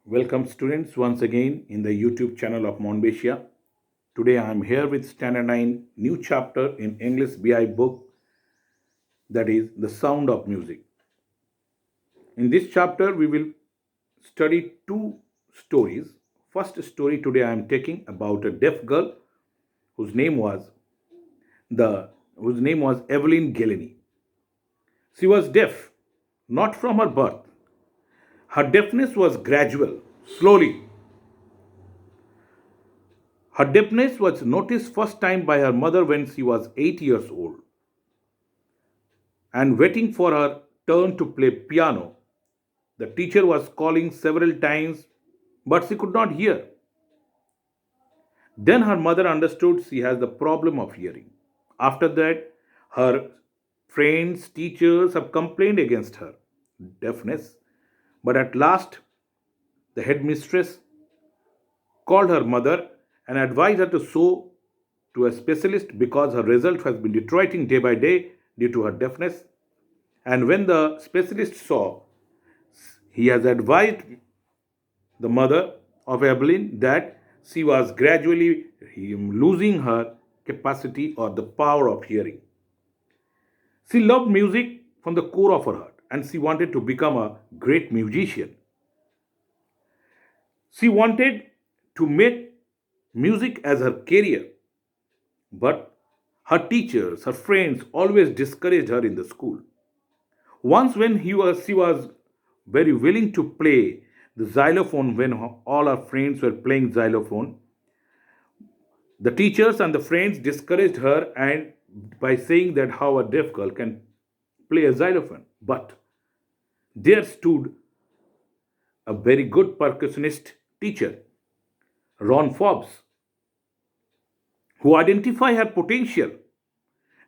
Welcome students once again in the YouTube channel of Monbesia. Today I am here with Standard 9 new chapter in English BI book, that is The Sound of Music. In this chapter we will study two stories. First story today I am taking about a deaf girl whose name was Evelyn Gheleny. She was deaf, not from her birth. Her deafness was gradual, slowly. Her deafness was noticed first time by her mother when she was 8 years old. And waiting for her turn to play piano, the teacher was calling several times, but she could not hear. Then her mother understood she has the problem of hearing. After that, her friends, teachers have complained against her deafness, but at last, the headmistress called her mother and advised her to show to a specialist because her result has been deteriorating day by day due to her deafness. And when the specialist saw, he has advised the mother of Evelyn that she was gradually losing her capacity or the power of hearing. She loved music from the core of her heart and she wanted to become a great musician. She wanted to make music as her career, but her teachers, her friends always discouraged her in the school. Once, when she was very willing to play the xylophone when all her friends were playing xylophone, the teachers and the friends discouraged her and by saying that how a deaf girl can play a xylophone. But there stood a very good percussionist teacher, Ron Forbes, who identified her potential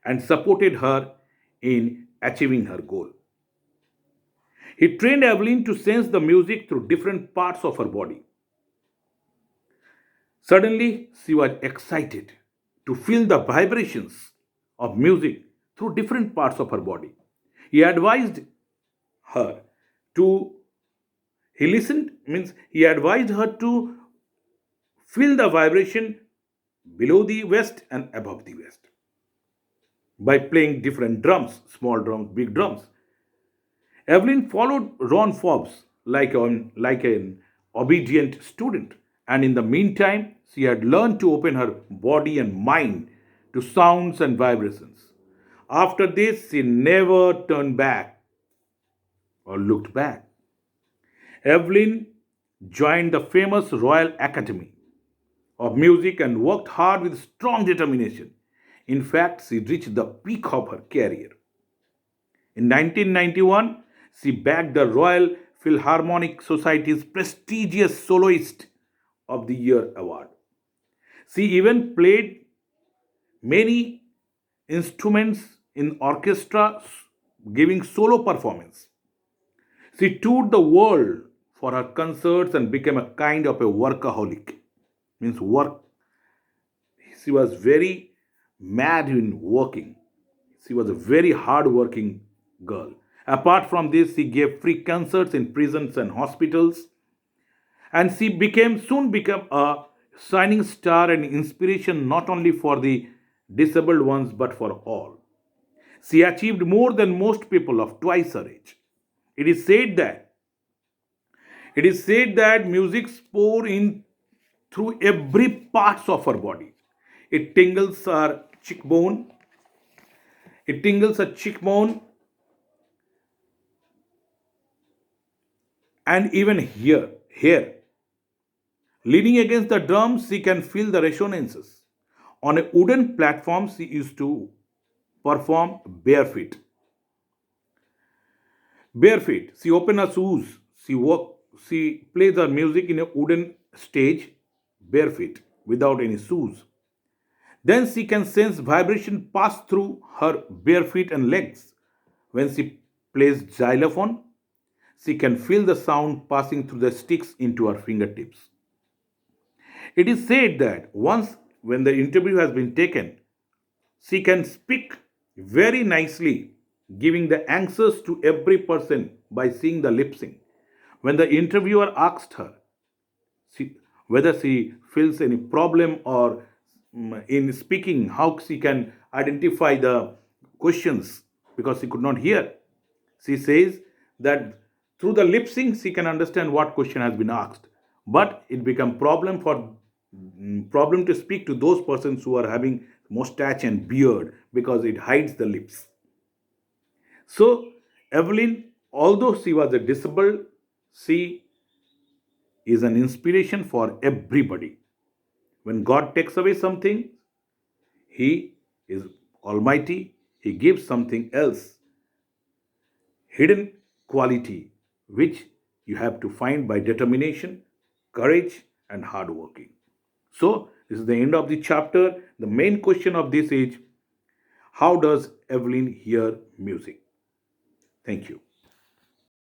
and supported her in achieving her goal. He trained Evelyn to sense the music through different parts of her body. Suddenly, she was excited to feel the vibrations of music through different parts of her body. He advised her to, he advised her to feel the vibration below the waist and above the waist by playing different drums, small drums, big drums. Evelyn followed Ron Forbes like an obedient student, and in the meantime, she had learned to open her body and mind to sounds and vibrations. After this, she never turned back or looked back. Evelyn joined the famous Royal Academy of Music and worked hard with strong determination. In fact, she reached the peak of her career. In 1991, she bagged the Royal Philharmonic Society's prestigious Soloist of the Year award. She even played many instruments in orchestra, giving solo performance. She toured the world for her concerts and became a kind of a workaholic. Means work. She was very mad in working. She was a very hard working girl. Apart from this, she gave free concerts in prisons and hospitals. And she soon became a shining star and inspiration not only for the disabled ones but for all. She achieved more than most people of twice her age. It is said that music pour in through every parts of her body. It tingles her cheekbone. It tingles her cheekbone and even here. Leaning against the drums, she can feel the resonances. On a wooden platform, she used to perform barefoot. Barefoot. She opened her shoes. She plays her music in a wooden stage, barefoot, without any shoes. Then she can sense vibration pass through her bare feet and legs. When she plays xylophone, she can feel the sound passing through the sticks into her fingertips. It is said that once, when the interview has been taken, she can speak very nicely, giving the answers to every person by seeing the lip sync. When the interviewer asked her whether she feels any problem or in speaking, how she can identify the questions because she could not hear. She says that through the lip sync she can understand what question has been asked, but it become problem to speak to those persons who are having mustache and beard because it hides the lips. So Evelyn, although she was a disabled, she is an inspiration for everybody. When God takes away something, He is Almighty. He gives something else, hidden quality, which you have to find by determination, courage, and hard working. So, this is the end of the chapter. The main question of this is how does Evelyn hear music? Thank you.